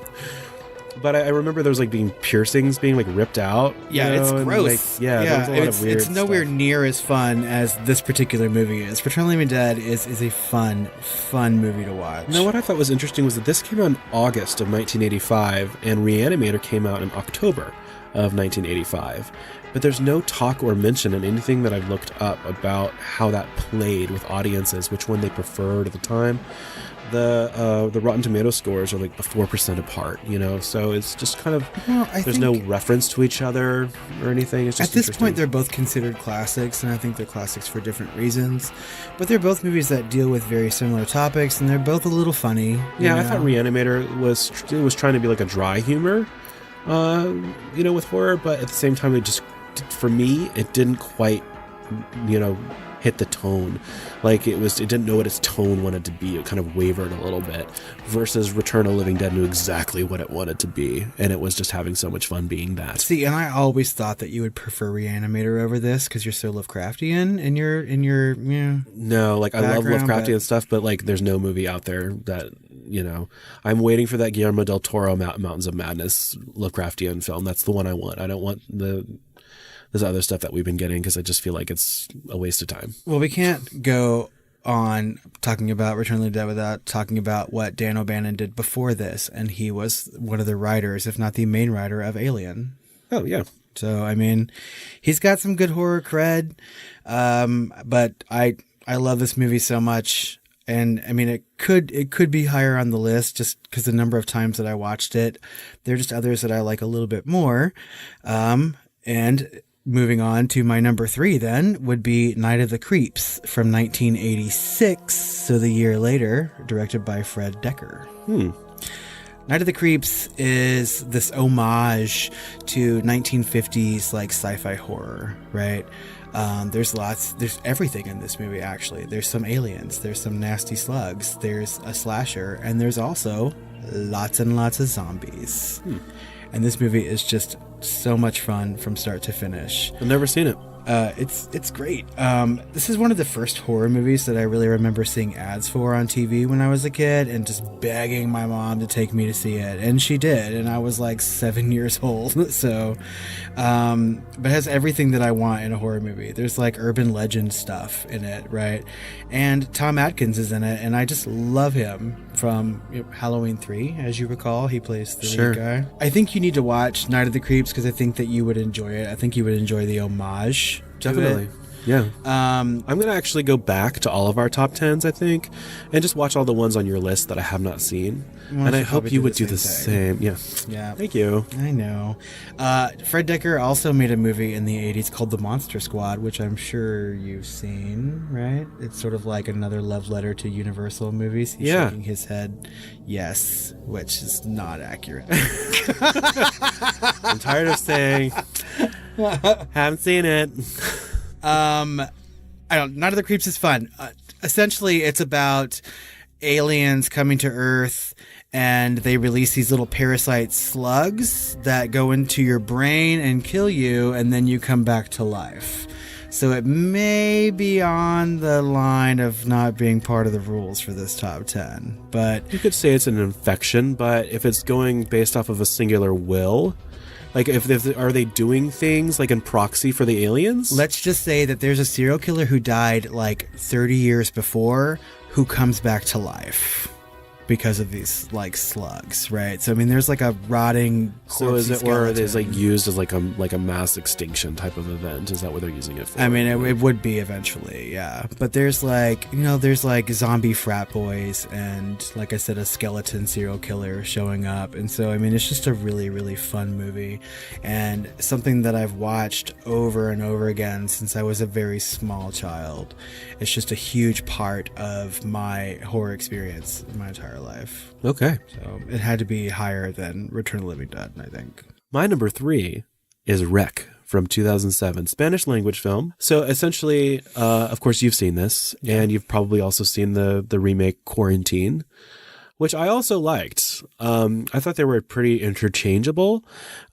But I remember there was being piercings being ripped out. Yeah, it's gross. There was a lot of weird It's nowhere near as fun as this particular movie is. Return of the Living Dead is a fun movie to watch. Now, what I thought was interesting was that this came out in August of 1985, and Reanimator came out in October of 1985. But there's no talk or mention in anything that I've looked up about how that played with audiences, which one they preferred at the time. The Rotten Tomato scores are 4% apart, so it's just kind of, there's no reference to each other or anything. It's just at this point, they're both considered classics, and I think they're classics for different reasons. But they're both movies that deal with very similar topics, and they're both a little funny. Yeah, I thought Reanimator was trying to be like a dry humor, with horror, but at the same time, for me, it didn't quite, hit the tone. It didn't know what its tone wanted to be. It kind of wavered a little bit, versus Return of the Living Dead knew exactly what it wanted to be, and it was just having so much fun being that. See, and I always thought that you would prefer Reanimator over this because you're so Lovecraftian in your No, I love Lovecraftian stuff, but there's no movie out there that I'm waiting for that Guillermo del Toro Mountains of Madness Lovecraftian film. That's the one I want. I don't want this other stuff that we've been getting because I just feel like it's a waste of time. Well, we can't go on talking about Return of the Dead without talking about what Dan O'Bannon did before this, and he was one of the writers, if not the main writer, of Alien. Oh, yeah. So, I mean, he's got some good horror cred, but I love this movie so much. And I mean, it could be higher on the list just because the number of times that I watched it. There are just others that I like a little bit more. And moving on to my number 3 then would be Night of the Creeps from 1986, so the year later, directed by Fred Decker. Night of the Creeps is this homage to 1950s sci-fi horror, right? There's everything in this movie, actually. There's some aliens, there's some nasty slugs, there's a slasher, and there's also lots and lots of zombies. And this movie is just so much fun from start to finish. I've never seen it. It's great. This is one of the first horror movies that I really remember seeing ads for on TV when I was a kid and just begging my mom to take me to see it. And she did. And I was 7 years old. So, but it has everything that I want in a horror movie. There's urban legend stuff in it, right? And Tom Atkins is in it. And I just love him from Halloween 3, as you recall. He plays the lead guy. I think you need to watch Night of the Creeps because I think that you would enjoy it. I think you would enjoy the homage. Definitely. Yeah. I'm going to actually go back to all of our top 10s, I think, and just watch all the ones on your list that I have not seen. And I hope you would do the same. Yeah. Yeah. Thank you. I know. Fred Dekker also made a movie in the 80s called The Monster Squad, which I'm sure you've seen, right? It's sort of like another love letter to Universal movies. He's shaking his head yes, which is not accurate. I'm tired of saying haven't seen it. Night of the Creeps is fun. Essentially, it's about aliens coming to Earth, and they release these little parasite slugs that go into your brain and kill you, and then you come back to life. So it may be on the line of not being part of the rules for this top 10. But you could say it's an infection, but if it's going based off of a singular will, like if are they doing things like in proxy for the aliens? Let's just say that there's a serial killer who died like 30 years before who comes back to life because of these like slugs, right? So I mean, there's like a rotting. So is it, or is it like used as like a mass extinction type of event? Is that what they're using it for? I mean, it would be eventually, yeah. But there's like, there's like zombie frat boys and, like I said, a skeleton serial killer showing up, and so I mean, it's just a really, really fun movie, and something that I've watched over and over again since I was a very small child. It's just a huge part of my horror experience in my entire life. Okay. So it had to be higher than Return of the Living Dead, I think. My number 3 is Rec from 2007, Spanish language film. So essentially, of course, you've seen this, and you've probably also seen the remake Quarantine, which I also liked. I thought they were pretty interchangeable,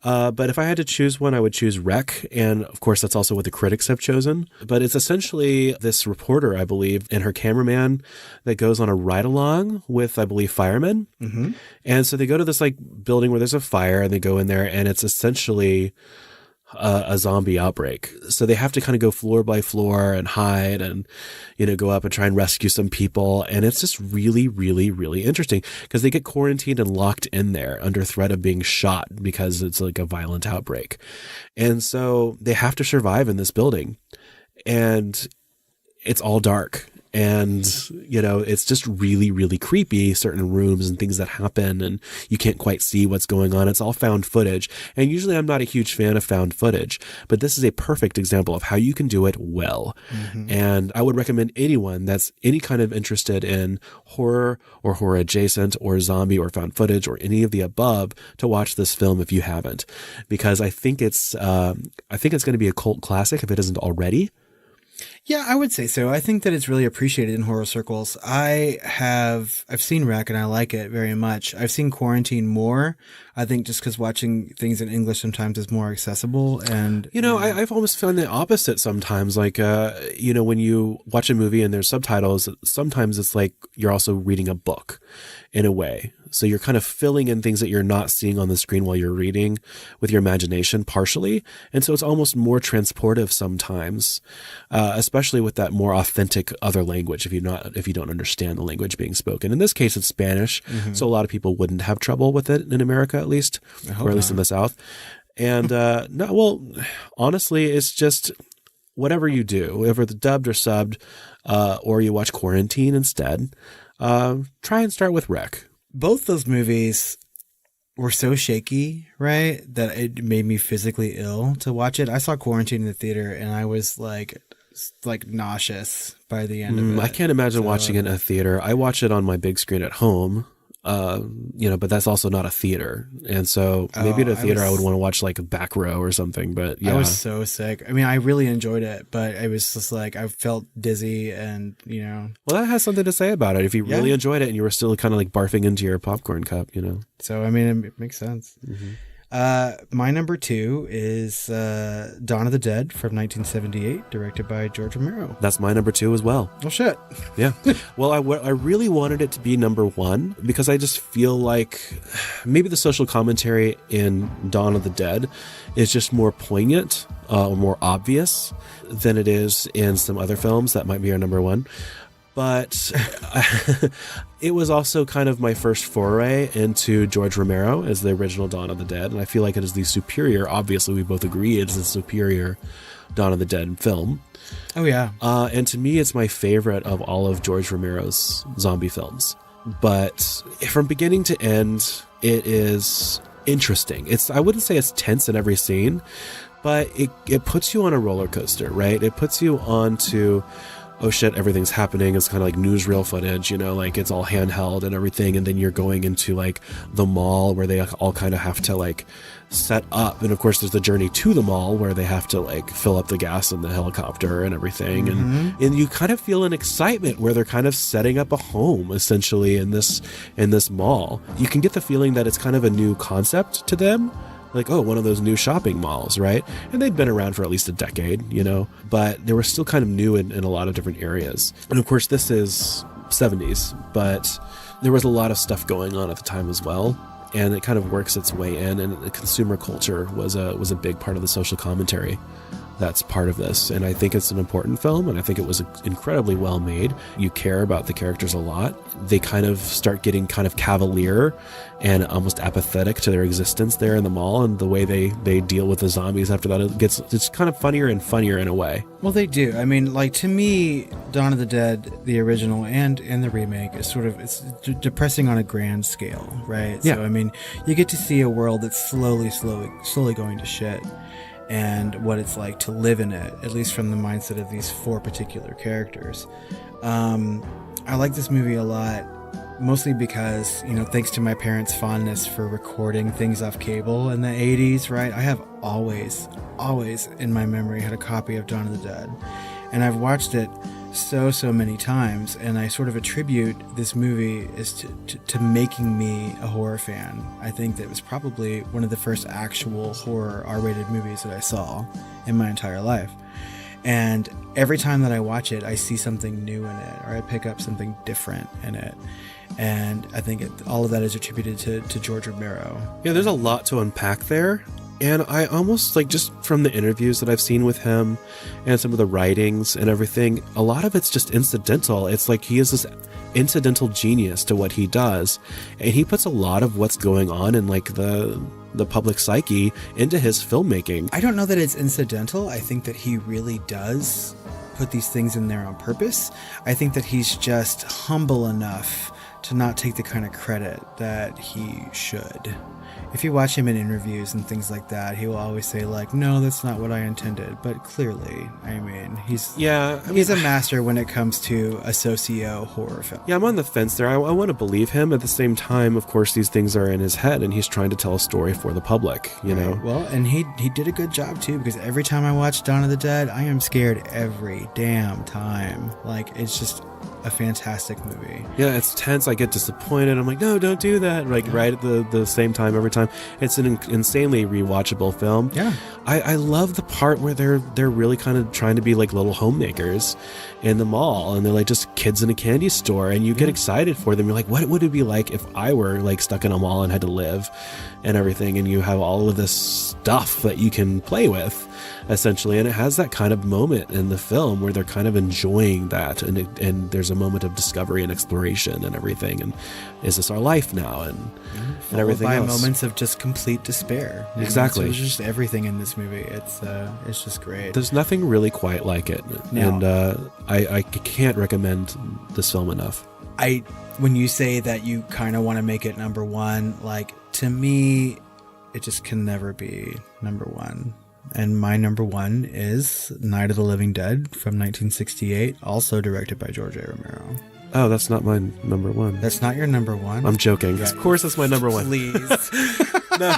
but if I had to choose one, I would choose Rec, and of course that's also what the critics have chosen. But it's essentially this reporter, I believe, and her cameraman that goes on a ride-along with, I believe, firemen. Mm-hmm. And so they go to this like building where there's a fire, and they go in there, and it's essentially a zombie outbreak. So they have to kind of go floor by floor and hide and, go up and try and rescue some people. And it's just really, really, really interesting because they get quarantined and locked in there under threat of being shot because it's like a violent outbreak. And so they have to survive in this building, and it's all dark. And, it's just really, really creepy, certain rooms and things that happen, and you can't quite see what's going on. It's all found footage. And usually I'm not a huge fan of found footage, but this is a perfect example of how you can do it well. Mm-hmm. And I would recommend anyone that's any kind of interested in horror or horror adjacent or zombie or found footage or any of the above to watch this film if you haven't, because I think it's going to be a cult classic if it isn't already. Yeah, I would say so. I think that it's really appreciated in horror circles. I've seen Rec and I like it very much. I've seen Quarantine more. I think just because watching things in English sometimes is more accessible. And I've almost found the opposite sometimes. Like, when you watch a movie and there's subtitles, sometimes it's like you're also reading a book in a way. So you're kind of filling in things that you're not seeing on the screen while you're reading with your imagination partially. And so it's almost more transportive sometimes, especially with that more authentic other language if you don't understand the language being spoken. In this case, it's Spanish. Mm-hmm. So a lot of people wouldn't have trouble with it in America, at least, or at least in the South. And honestly, it's just whatever you do, whether it's dubbed or subbed, or you watch Quarantine instead, try and start with Rec. Both those movies were so shaky, right, that it made me physically ill to watch it. I saw Quarantine in the theater, and I was like nauseous by the end of it. I can't imagine watching it in a theater. I watch it on my big screen at home. But that's also not a theater. And so maybe at a theater I would want to watch like a Back Row or something, but yeah. I was so sick. I mean, I really enjoyed it, but it was just like, I felt dizzy and, Well, that has something to say about it. If you really enjoyed it and you were still kind of like barfing into your popcorn cup, So, I mean, it makes sense. Mm-hmm. My number 2 is Dawn of the Dead from 1978, directed by George Romero. That's my number 2 as well. Oh, shit. Yeah. Well, I really wanted it to be number 1 because I just feel like maybe the social commentary in Dawn of the Dead is just more poignant or more obvious than it is in some other films that might be our number 1. But it was also kind of my first foray into George Romero as the original Dawn of the Dead. And I feel like it is the superior, obviously we both agree it is the superior Dawn of the Dead film. Oh, yeah. And to me, it's my favorite of all of George Romero's zombie films. But from beginning to end, it is interesting. I wouldn't say it's tense in every scene, but it puts you on a roller coaster, right? It puts you onto, oh shit, everything's happening. It's kind of like newsreel footage, like it's all handheld and everything. And then you're going into like the mall where they all kind of have to like set up. And of course there's the journey to the mall where they have to like fill up the gas in the helicopter and everything. Mm-hmm. And you kind of feel an excitement where they're kind of setting up a home essentially in this mall. You can get the feeling that it's kind of a new concept to them. Like, oh, one of those new shopping malls, right? And they'd been around for at least a decade, but they were still kind of new in a lot of different areas. And of course, this is 70s, but there was a lot of stuff going on at the time as well. And it kind of works its way in, and the consumer culture was a big part of the social commentary that's part of this. And I think it's an important film, and I think it was incredibly well made. You care about the characters a lot. They kind of start getting kind of cavalier and almost apathetic to their existence there in the mall, and the way they deal with the zombies after that, it's kind of funnier and funnier in a way. Well, they do. I mean, like, to me, Dawn of the Dead, the original and the remake, is sort of, it's depressing on a grand scale, right? Yeah. So, I mean, you get to see a world that's slowly going to shit. And what it's like to live in it, at least from the mindset of these 4 particular characters. I like this movie a lot, mostly because, thanks to my parents' fondness for recording things off cable in the 80s, right? I have always in my memory had a copy of Dawn of the Dead. And I've watched it so many times, and I sort of attribute this movie to making me a horror fan. I think that it was probably one of the first actual horror R-rated movies that I saw in my entire life. And every time that I watch it, I see something new in it, or I pick up something different in it. And I think all of that is attributed to George Romero. Yeah, there's a lot to unpack there. And I almost, like, just from the interviews that I've seen with him and some of the writings and everything, a lot of it's just incidental. It's like he is this incidental genius to what he does. And he puts a lot of what's going on in, like, the public psyche into his filmmaking. I don't know that it's incidental. I think that he really does put these things in there on purpose. I think that he's just humble enough to not take the kind of credit that he should. If you watch him in interviews and things like that, he will always say, like, no, that's not what I intended. But clearly, I mean, he's a master when it comes to a socio horror film. Yeah, I'm on the fence there. I want to believe him. At the same time, of course, these things are in his head, and he's trying to tell a story for the public, know? Well, and he did a good job, too, because every time I watch Dawn of the Dead, I am scared every damn time. Like, it's just a fantastic movie. Yeah, it's tense. I get disappointed. I'm like, no, don't do that. Like, right at the same time every time. It's an insanely rewatchable film. Yeah. I love the part where they're really kind of trying to be like little homemakers in the mall, and they're like just kids in a candy store, and you get excited for them. You're like, what would it be like if I were like stuck in a mall and had to live and everything, and you have all of this stuff that you can play with essentially. And it has that kind of moment in the film where they're kind of enjoying that, and there's a moment of discovery and exploration and everything, and is this our life now, and everything by else. Moments of just complete despair. Exactly. There's just everything in this movie. It's just great. There's nothing really quite like it. No. And I can't recommend this film enough. When you say that you kind of want to make it number one, like, to me, it just can never be number one. And my number one is Night of the Living Dead from 1968, also directed by George A. Romero. Oh, that's not my number one. That's not your number one? I'm joking. Yeah, of course it's my number one. Please. No.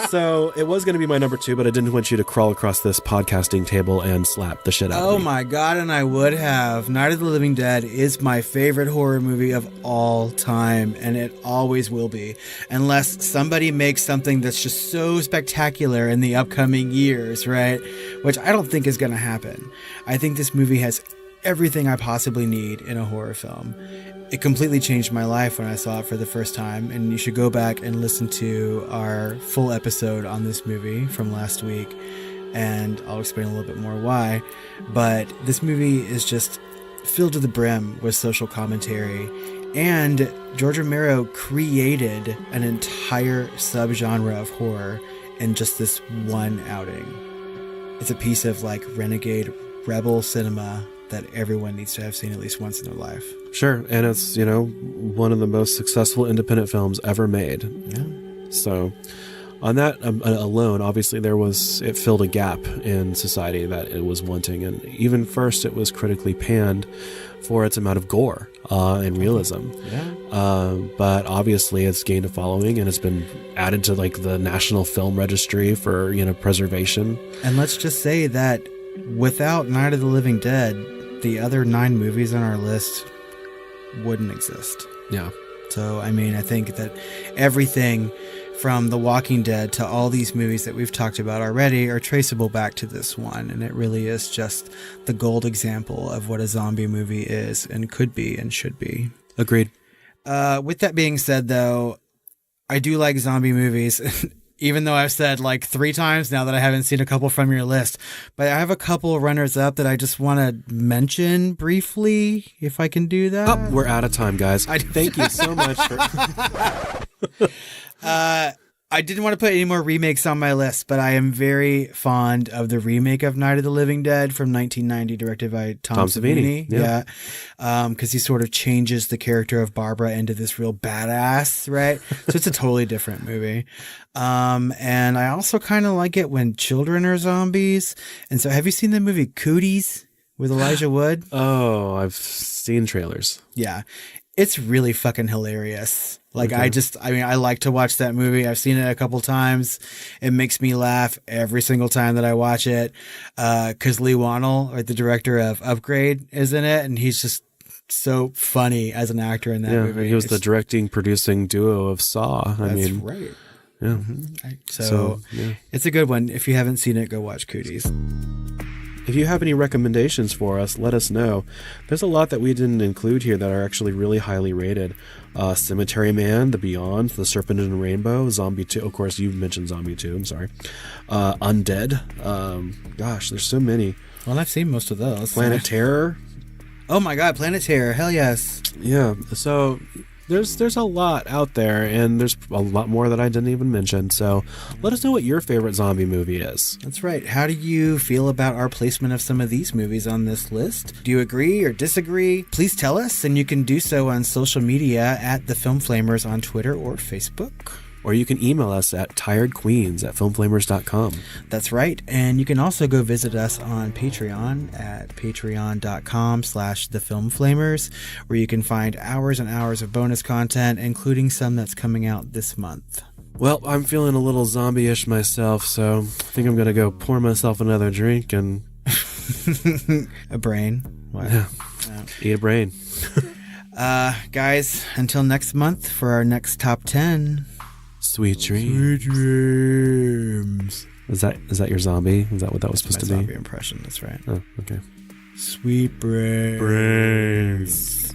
So it was going to be my number two, but I didn't want you to crawl across this podcasting table and slap the shit out of me. Oh my God, and I would have. Night of the Living Dead is my favorite horror movie of all time, and it always will be. Unless somebody makes something that's just so spectacular in the upcoming years, right? Which I don't think is going to happen. I think this movie has everything I possibly need in a horror film. It completely changed my life when I saw it for the first time, and you should go back and listen to our full episode on this movie from last week, and I'll explain a little bit more why. But this movie is just filled to the brim with social commentary, and George Romero created an entire subgenre of horror in just this one outing. it's a piece of like renegade rebel cinema that everyone needs to have seen at least once in their life. Sure, and it's, one of the most successful independent films ever made. Yeah. So on that alone, obviously it filled a gap in society that it was wanting. And even first, it was critically panned for its amount of gore and realism. Yeah. But obviously it's gained a following and it's been added to like the National Film Registry for, preservation. And let's just say that without Night of the Living Dead, the other 9 movies on our list wouldn't exist. Yeah. So, I mean, I think that everything from The Walking Dead to all these movies that we've talked about already are traceable back to this one. And it really is just the gold example of what a zombie movie is and could be and should be. Agreed. With that being said, though, I do like zombie movies, even though I've said like 3 times now that I haven't seen a couple from your list. But I have a couple runners up that I just want to mention briefly, if I can do that. Oh, we're out of time, guys. Thank you so much for... I didn't want to put any more remakes on my list, but I am very fond of the remake of Night of the Living Dead from 1990, directed by Tom Savini. Yeah. Because he sort of changes the character of Barbara into this real badass, right? So it's a totally different movie. And I also kind of like it when children are zombies. And so have you seen the movie Cooties with Elijah Wood? Oh, I've seen trailers. Yeah. It's really fucking hilarious. Like, Okay. I like to watch that movie. I've seen it a couple times. It makes me laugh every single time that I watch it. 'Cause Lee Wannell, or the director of Upgrade, is in it. And he's just so funny as an actor in that movie. He was the directing, producing duo of Saw. That's right. Yeah. Mm-hmm. So it's a good one. If you haven't seen it, go watch Cooties. If you have any recommendations for us, let us know. There's a lot that we didn't include here that are actually really highly rated. Cemetery Man, The Beyond, The Serpent and the Rainbow, Zombie 2. Of course, you've mentioned Zombie 2. I'm sorry. Undead. Gosh, there's so many. Well, I've seen most of those. Planet Terror. Oh my God, Planet Terror. Hell yes. Yeah. So there's a lot out there, and there's a lot more that I didn't even mention. So let us know what your favorite zombie movie is. That's right. How do you feel about our placement of some of these movies on this list? Do you agree or disagree? Please tell us, and you can do so on social media at The Film Flamers on Twitter or Facebook. Or you can email us at tiredqueens@filmflamers.com. That's right. And you can also go visit us on Patreon at patreon.com/thefilmflamers, where you can find hours and hours of bonus content, including some that's coming out this month. Well, I'm feeling a little zombie-ish myself, so I think I'm going to go pour myself another drink and... A brain. What? Yeah. Eat a brain. Guys, until next month for our next top 10... Sweet dreams. Sweet dreams. Is that your zombie? Is that what that was supposed to be? Zombie impression. That's right. Oh, okay. Sweet brains.